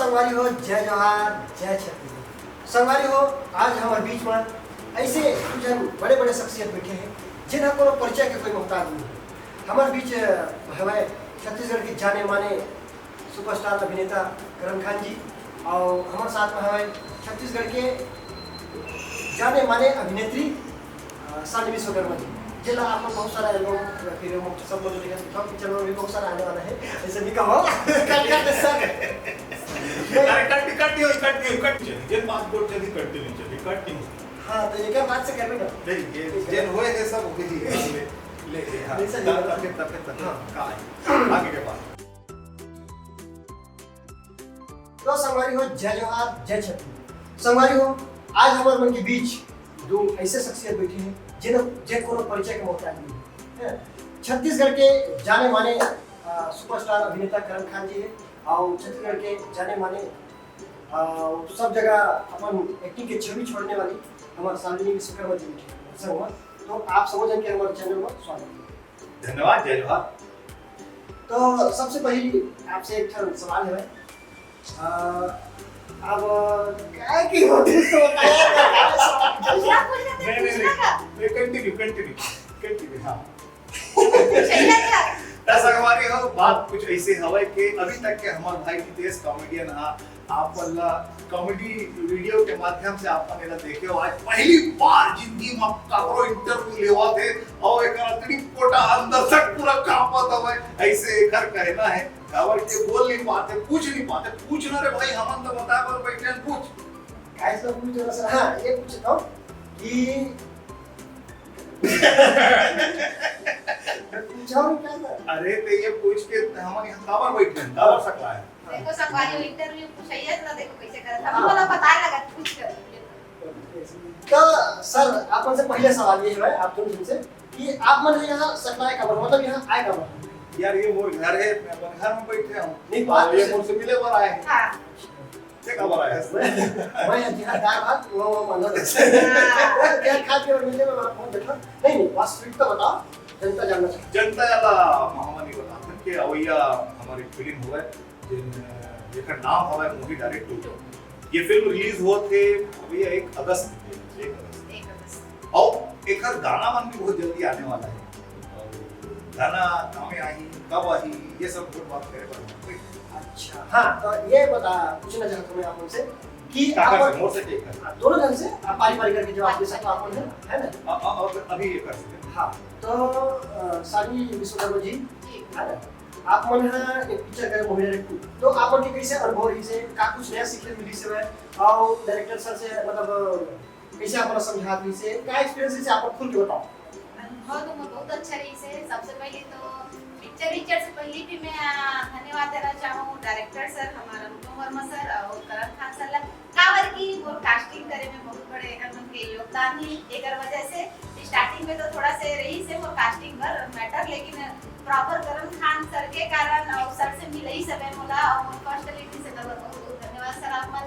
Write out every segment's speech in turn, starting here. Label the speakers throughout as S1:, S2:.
S1: संगवारी हो जय जोहार जय छत्तीसगढ़। संगवारी हो आज हमारे बीच में ऐसे जन बड़े बड़े शख्सियत बैठे हैं जिन्हें को परिचय के कोई मोहताज नहीं है। हमारे बीच हमारे छत्तीसगढ़ के जाने माने सुपरस्टार अभिनेता करण खान जी और हमारे साथ में हमारे छत्तीसगढ़ के जाने माने अभिनेत्री शालिनी विश्वकर्मा जी जिला आप लोग बहुत सारा एल्बम फिर सब लोग पिक्चर में भी बहुत सारा आने वाला है। ऐसे भी कहो
S2: जेन पासपोर्ट चली कटते नहीं चली कटती
S1: हाँ तो एक बात से करबे ना
S2: नहीं ये जेन होए है सब होके ही ले हां तब का आगे के बाद
S1: तो संगवारी हो जय जोहार जय छत्तीसगढ़। संगवारी हो आज हमारे मन के बीच दो ऐसे शख्सियत बैठी हैं जिन्हें कोनो परिचय के मोहताज नहीं है। छत्तीसगढ़ के जाने माने सुपरस्टार अभिनेता करण खान जी है और छत्तीसगढ़ के जाने माने सब जगह अपन एक्टिंग के छवि छोड़ने वाली हमारे शालिनी विश्वकर्मा जी बैठी है। तो आप समझें कि हमारे चैनल में स्वागत है।
S2: धन्यवाद जय जोहार।
S1: तो सबसे पहली आपसे एक सवाल है अब क्या की होती है तो
S2: नहीं कंटिन्यू हां ऐसा हमारी हो बात कुछ ऐसे हवे कि अभी तक के हमार भाई नितेश कॉमेडियन हा आप वाला कॉमेडी वीडियो के माध्यम से आपने ला देखे हो आज पहली बार जिंदगी में कारो इंटरव्यू लेवा थे और एक अतनी कोटा अंदर से पूरा कांपत हवे ऐसे घर कहना है कावर के बोल नहीं पाते पूछ नहीं पाते पूछना रे भाई हमन तो बता पर बैठे पूछ
S1: कैसे पूछ रहा सर। हाँ ये पूछता हूँ कि पूछा क्या था
S2: अरे तो ये पूछ के हम यहाँ कावर बैठे हैं कावर सकला है
S3: देखो संगवारी इंटरव्यू पूछिए ना देखो कैसे करता हमको ना पता लगा पूछ कर।
S1: तो सर आप से पहले सवाल ये है आप दोनों से कि आप मन यहाँ सकलाए का मतलब यहाँ आए का
S2: यार ये मोर घर है मैं अपन घर में बैठे हूँ
S1: नहीं बात
S2: ये मोर से मिले पर आए हैं
S3: हां
S2: क्या खबर है
S1: मैं जिहा दाल भात वो मतलब क्या खा के मिलने में मैं फोन बैठा नहीं वास्तविक तो बताओ जनता जानना चाहिए
S2: जनता याला महामारी बता के अवैया हमारी फिल्म हुआ है जेकर नाम हवा मूवी डायरेक्ट टू ये फिल्म रिलीज हुआ थे अभी 1 अगस्त और एक गाना मन भी बहुत जल्दी आने वाला है गाना कहाँ आई कब आई ये सब बहुत बात करे पर
S1: अच्छा हाँ तो ये बता पूछना चाहता हूँ मैं आप उनसे कि
S2: आप मोर से टेक कर
S1: दोनों ढंग से आप पारी करके जवाब दे सकते हो आप है ना
S2: अभी ये कर सकते
S1: हाँ तो शालिनी विश्वकर्मा जी है ना आप मन एक पिक्चर करे मूवी डायरेक्ट तो आप मन के कैसे अनुभव रही से का कुछ नया सीखने मिली से और डायरेक्टर सर से मतलब कैसे आप समझा रही से क्या एक्सपीरियंस से आप खुद के बताओ।
S3: अनुभव तो बहुत अच्छा रही से सबसे पहले तो पिक्चर से पहले भी मैं धन्यवाद देना चाहूँ डायरेक्टर सर हमारा अनुपम वर्मा सर और करण खान सर कावर की वो कास्टिंग करे में बहुत बड़े एकर मन के योगदान ही एकर वजह से स्टार्टिंग में तो थोड़ा से रही से वो कास्टिंग पर मैटर लेकिन प्रॉपर करण खान सर के कारण और सर से मिले ही सबे मोला और फर्स्ट लेडी से बहुत बहुत धन्यवाद सर आप मन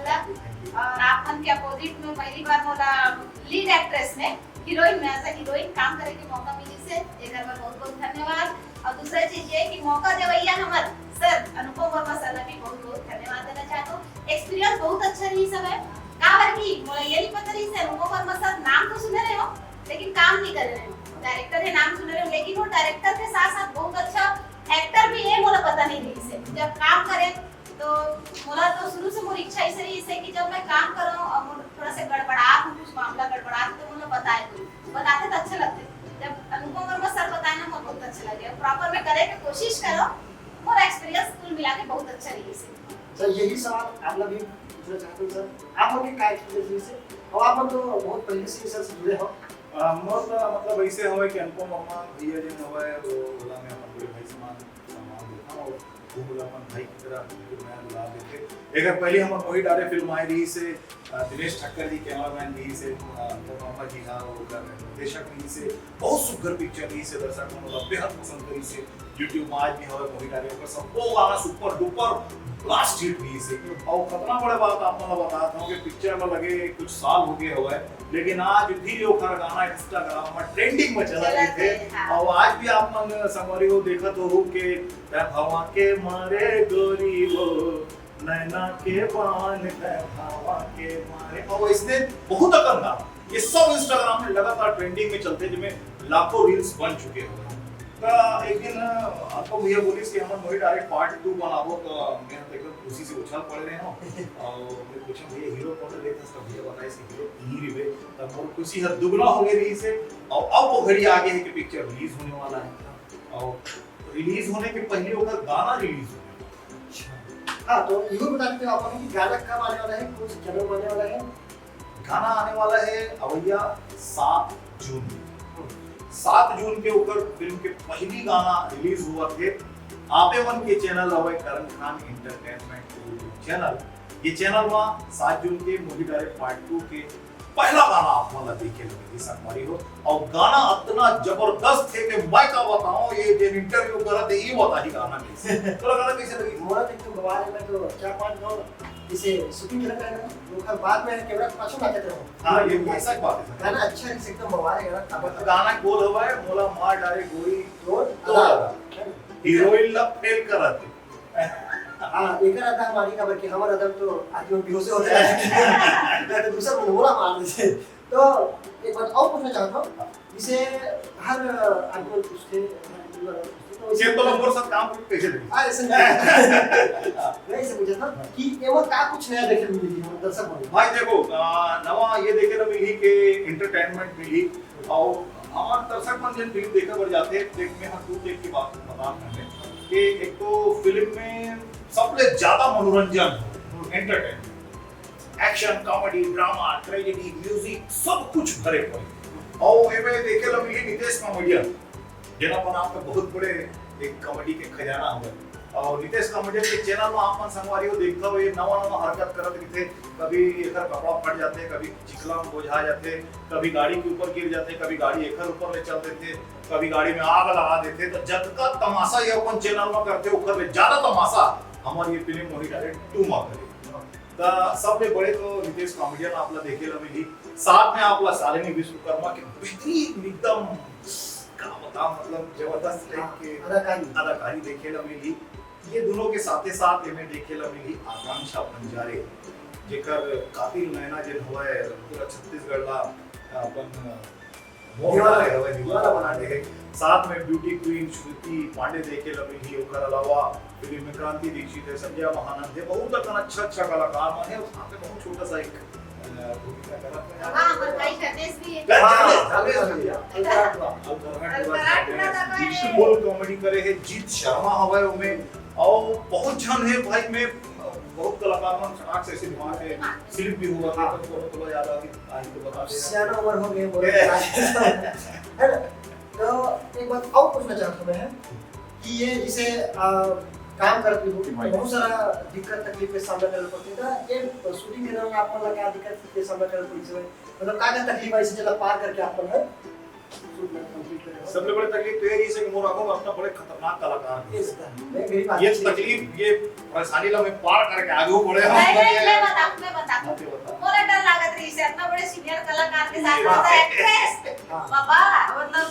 S3: और आप मन के अपोजिट में पहली बार मोला लीड एक्ट्रेस में हीरोइन में एज हीरोइन काम करे के मौका मिली से एकर पर बहुत बहुत धन्यवाद। और दूसरा चीज ये कि मौका देवैया हमर सर अनुपम वर्मा सर ने भी बहुत बहुत धन्यवाद देना चाहता हूँ। एक्सपीरियंस बहुत अच्छा रही सब है कावर की मोला ये नहीं पता रही से अनुपम वर्मा सर नाम तो सुने रहे हो लेकिन काम नहीं कर रहे हो डायरेक्टर है नाम सुन रहे हो लेकिन वो डायरेक्टर के साथ साथ बहुत अच्छा एक्टर भी है मोला पता नहीं रही से जब काम करे तो मोला तो शुरू से मोर इच्छा ऐसे रही से कि जब मैं काम करूं और थोड़ा से गड़बड़ा कुछ मामला गड़बड़ा तो मुझे बताए तो बताते तो अच्छे लगते जब अनुपम वर्मा सर बताए ना मुझे बहुत अच्छा लगे प्रॉपर में करे की कोशिश करो मोर एक्सपीरियंस कुल मिला के बहुत अच्छा रही से।
S1: सर यही सवाल आप लोग भी पूछना चाहते हैं सर आप लोग के क्या एक्सपीरियंस है और आप लोग तो बहुत पहले से सर से जुड़े हो
S2: मोर मतलब ऐसे हवे कि अनुपम वर्मा भैया जी हवे वो बोला मैं अपन बड़े भाई समान देता और वो बोला अपन भाई की तरह मैं बुला देते एक पहले हम वही डारे फिल्म आई रही से दिनेश ठक्कर जी कैमरामैन भी से वर्मा जी हाँ वो निर्देशक भी से बहुत सुघर पिक्चर रही से दर्शक मन बेहद पसंद करी से यूट्यूब में आज भी हवे वही डारे ओकर सब वो गाना सुपर डुपर ब्लास्ट हिट भी से और कितना बड़े बात आप मन बताता हूं कि पिक्चर में लगे कुछ साल हो गए हुए लेकिन आज भी ओकर गाना इंस्टाग्राम में ट्रेंडिंग में चला रहे थे और आज भी आप मन संगवारी को देखा तो हो के भवा के मारे गोरी वो नैना के बाल हवा के मारे और इसने बहुत अकन गाना ये सब इंस्टाग्राम में लगातार ट्रेंडिंग में चलते जिनमें लाखों रील्स बन चुके हो का एक दिन आपको भैया बोली कि हम वही डायरेक्ट पार्ट 2 बनाबो तो मैं एकदम खुशी से उछल पड़ रहे हो और मैं पूछा भैया हीरो कौन देखता सब भैया बताए से हीरो ही रिवे तब और खुशी है दुगना हो गई रही से और अब वो घड़ी आगे है कि पिक्चर रिलीज होने वाला है और रिलीज होने के पहले वो गाना रिलीज होने वाला
S1: हाँ तो ये बता देते हो आप कि गाना कब आने वाला है, कौन से चैनल में आने वाला है?
S2: गाना आने वाला है अवैया 7 जून 7 जून के ऊपर फिल्म के पहली गाना रिलीज हुआ थे आपे मन के चैनल हवे करण खान एंटरटेनमेंट चैनल ये चैनल में 7 जून के मूवी डायरेक्ट पार्ट 2 के पहला गाना आप वाला देखे लगे संगवारी हो और गाना इतना जबरदस्त है कि मैं का बताऊं ये जो इंटरव्यू करा थे ये बता ही गाना कैसे तो गाना कैसे लगी
S1: मोरा तो एकदम बवाल है। मैं तो 4-5 गाँव इसे शूटिंग कर रहा है ना वो बाद में कैमरा के पास आते रहो।
S2: हां ये ऐसा बात है
S1: गाना अच्छा है एकदम बवाल है गाना।
S2: गाना बोल हवा है मोला मार डाले गोली
S1: तो
S2: हीरोइन ला फेल करत
S1: हाँ एक आधा हमारी खबर कि हमारा दम तो आदमी बेहोश हो जाता है मैं तो दूसरा बोला मार देते। तो एक बात और पूछना चाहता हूँ जिसे हर आदमी उसके
S2: ये तो नंबर सब काम कैसे लगी
S1: ऐसे मैं इसे पूछा था कि एवं का कुछ नया देखने को मिली है दर्शक को
S2: भाई देखो नवा ये देखे ना मिली के एंटरटेनमेंट मिली और हमारे दर्शक मन जन फिल्म देखने पर जाते हैं देख में हम देख की बात बता रहे कि एक तो फिल्म में सबसे ज्यादा मनोरंजन entertainment action comedy drama tragedy music सब कुछ भरे पड़े और एमे देखे ला मिली नितेश कॉमेडियन जेना पर आपका बहुत बड़े एक कॉमेडी के खजाना हुआ और नितेश कॉमेडियन के चैनल में आपन संगवारी को देखता हो ये नवा नवा हरकत करत रहे कभी एकर कपड़ा फट जाते कभी चिकला में बोझा जाते कभी गाड़ी के ऊपर गिर जाते कभी गाड़ी एकर ऊपर ले चल देते कभी गाड़ी में आग लगा देते तो जब का तमाशा ये अपन चैनल में करते ओकर ले ज्यादा तमाशा हमारी ये फिल्म वही डायरेक्ट 2 में करे ता सबसे बड़े तो नितेश कॉमेडियन आपला देखेला मिली साथ में आपला शालिनी विश्वकर्मा के बेहतरीन एकदम का बता मतलब जबरदस्त के अदाकारी देखेला मिली ये दोनों के साथ इन्हें देखेला मिली आकांक्षा बंजारे जेकर कातिल नैना जिन हुआ है पूरा छत्तीसगढ़ ला अपन दीवाना बना दे साथ में ब्यूटी क्वीन श्रुति पांडे देखेला मिली ओकर अलावा फिल्म में क्रांति दीक्षित है संजय महानंद है बहुत अच्छा कलाकार मन है और साथ में बहुत छोटा सा एक भूमिका करत है
S3: हां पर भाई गणेश भी है
S2: बोल कॉमेडी करे है जीत शर्मा हवे ओमे और बहुत जन है भाई में बहुत कलाकार मन चटाक से दिमाग है सिर्फ भी हुआ था तो याद आ तो बता दे
S1: सियाना उम्र हो गए बोले है ना। तो एक बात और पूछना चाहता हूं मैं कि ये जिसे काम करती हो बहुत सारा दिक्कत तकलीफ के सामना करना पड़ता है ये शूटिंग के दौरान आपको क्या दिक्कत के सामना करना पड़ी है मतलब क्या तकलीफ है इसे चला पार करके आपको है
S2: सबसे बड़ी तकलीफ तो यही है कि मोर आगो अपना बड़े खतरनाक कलाकार है ये तकलीफ ये परेशानी ला मैं पार करके आगे बढ़े
S3: मैं बता मोला डर लागत रही से इतना बड़े सीनियर कलाकार के साथ होता है एक्ट्रेस बाबा मतलब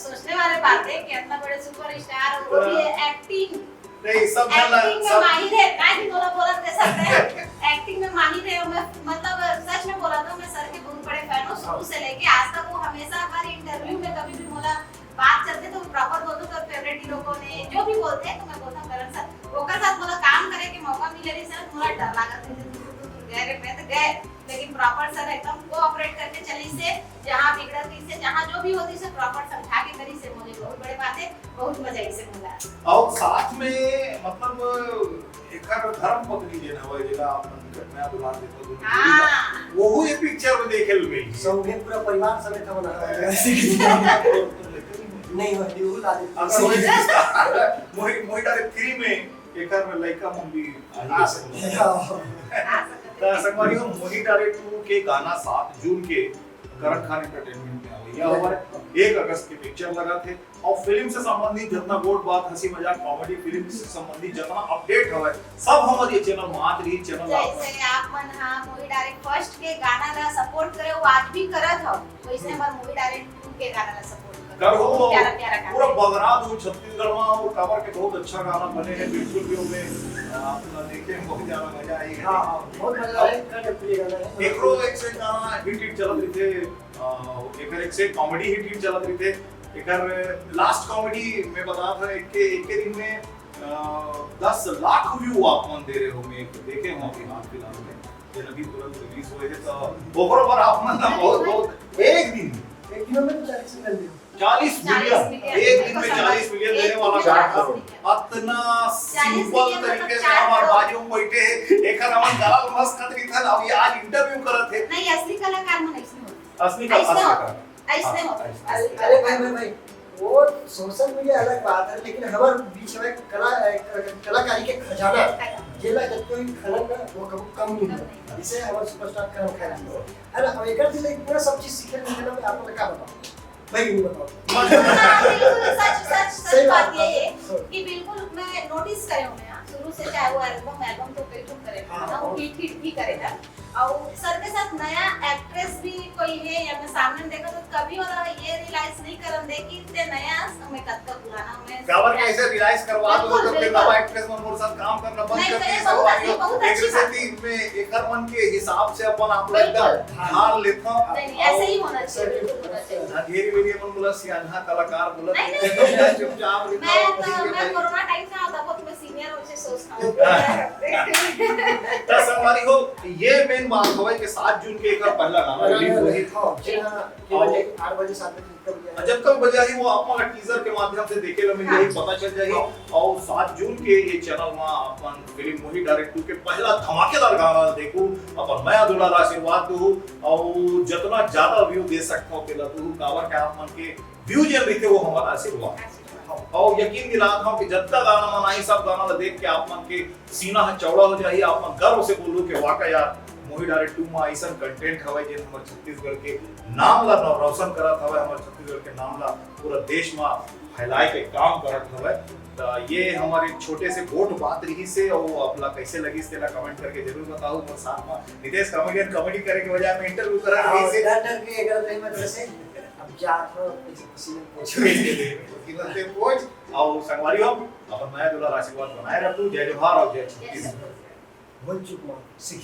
S3: सोचने वाले बात है कि इतना बड़े सुपरस्टार और वो भी एक्टिंग
S2: नहीं सब
S3: एक्टिंग में माहिर है काय भी बोला दे सकते हैं एक्टिंग में माहिर है मैं मतलब सच में बोला तो मैं सर के बहुत बड़े फैन हूं शुरू से लेके आज तक वो हमेशा हर इंटरव्यू में कभी भी बोला बात चलते तो प्रॉपर बोलते तो फेवरेट हीरो को ने जो भी बोलते हैं तो मैं बोलता हूं करण सर ओकर साथ बोला काम करे के मौका मिले रही सर थोड़ा डर लागत है गए मैं तो गए लेकिन प्रॉपर सर एकदम कोऑपरेट करके चली से जहां बिगड़त से जहां जो भी होती से प्रॉपर समझा के करी से मुझे बहुत बड़े बात है बहुत मजा आई से मिला
S2: और साथ में मतलब एकर धर्म पत्नी जेना होय जेला अपन घटना दुला देतो दुनिया
S3: हां
S2: वो ये पिक्चर में देखेल मिली
S1: संगे पूरा परिवार समेत हम नहीं हो दिउल आदि
S2: मोहि डायरेक्ट 3 में एकर लइका मम्मी आ
S1: सकते
S2: संगवारी हो मोहि डायरेक्ट 2 के गाना 7 जून के करण खान एंटरटेनमेंट में आवे या हमारे 1 अगस्त के पिक्चर लगा थे और फिल्म से संबंधित जितना गोट बात हंसी मजाक कॉमेडी फिल्म से संबंधित जितना अपडेट हवे सब हमारे ये चैनल मात रही चैनल
S3: जैसे आप मन हां मूवी डायरेक्ट फर्स्ट के गाना ला सपोर्ट करे वो आज भी करत हो वैसे हमार मूवी डायरेक्ट 2 के गाना ला सपोर्ट
S2: कर हो
S3: प्यारा
S2: पूरा बगरात हो छत्तीसगढ़ में और काबर के बहुत अच्छा गाना बने हैं बिल्कुल भी उनमें आप लोग देखे बहुत ज्यादा मजा आई है।
S1: हाँ हाँ बहुत मजा आया, प्रिय गाना है।
S2: एकरो एक से गाना हिट चलत रही थे, एकर एक से कॉमेडी हिट चलत रही थे। एकर लास्ट कॉमेडी में बता था एक के दिन में 10 लाख व्यू आप मन दे रहे हो, मैं देखे हो अभी हाल फिलहाल में जब अभी तुरंत रिलीज हुए थे तो ओकरो पर आप मन ना बहुत एक दिन
S1: में तो 40 मिलियन दे
S2: 40 मिलियन एक दिन में 40 मिलियन देने वाला गाना इतना सिंपल तरीके से हमार बाजू में बैठे एकर हमन गलत मस्त खतरी था। अब आज इंटरव्यू करत थे
S3: नहीं असली कलाकार मन ऐसे होता
S2: असली का
S3: ऐसे होता
S1: अरे भाई वो सोशल मीडिया अलग बात है, लेकिन हमारे बीच में कलाकारी के खजाना जेला जब कोई खनन ना वो कम नहीं है। इसे हमारे सुपरस्टार करण खैर है ना। हम एकर से पूरा सब चीज सीखे मिलने में आप लोग क्या बताओ भाई, नहीं बताओ।
S3: सच बात ये है कि बिल्कुल मैं नोटिस करे हूं मैं शुरू से, चाहे वो एल्बम तो कई ठुक करे ना, वो हिट भी करेगा। और सर के साथ नया एक्ट्रेस भी कोई है या मैं सामने देखा तो कभी मतलब ये रियलाइज नहीं करन दे कि ते नया समय कद का पुराना में
S2: कवर कैसे रियलाइज करवा दो तो फिर नवा एक्ट्रेस मन मोर साथ काम करना बंद कर दिए।
S3: बहुत अच्छी बात है।
S2: में एकर मन के हिसाब से अपन आप लोग एकदम ढाल लेता हूं।
S3: नहीं ऐसे ही होना चाहिए, बिल्कुल होना चाहिए।
S2: घेरी मेरी मन बोला सियाना कलाकार बोला
S3: नहीं,
S2: चुपचाप
S3: मैं कोरोना टाइम से आता बहुत मैं सीनियर हो से सोचता हूं।
S2: तो संगवारी हो ये मेन बात होवे कि 7 जून के एकर पहला गाना रिलीज हुई।
S1: हां जी हां, के बजे 8 बजे 7 बजे कब
S2: जब तक बजा ही वो अपन टीजर के माध्यम से देखे लो मिल यही पता चल जाही। और 7 जून के ये चैनल में अपन फिल्म मोही डायरेक्ट 2 के पहला धमाकेदार गाना देखू, अपन नया दुलार आशीर्वाद दू और जितना ज्यादा व्यू दे सकता केला तू कावर के आप मन के व्यू जे रहते वो हमारा आशीर्वाद। और यकीन दिलाता हूं कि जितना गाना मनाई सब गाना देख के आप मन के सीना चौड़ा हो जाही, आप मन गर्व से बोलू कि वाकई यार मोही डायरेक्ट 2 में ऐसा कंटेंट हवे जे हमर छत्तीसगढ़ के नाम ला रोशन करत हवे, हमर छत्तीसगढ़ के नाम ला पूरा देश में फैलाए के काम करत हवे। तो ये हमारे छोटे से वोट बात रही से और अपना कैसे लगी इसके कमेंट करके जरूर बताओ। और साथ में नितेश कॉमेडियन कॉमेडी करे के बजाय मैं इंटरव्यू करा रही से
S1: डर के अगर नहीं मतलब से अब जा तो किसी ने
S2: पूछ और संगवारी हो अपन नया दुलार आशीर्वाद बनाए रखू। जय जोहार और जय छत्तीसगढ़।
S1: बोल चुप मां सीख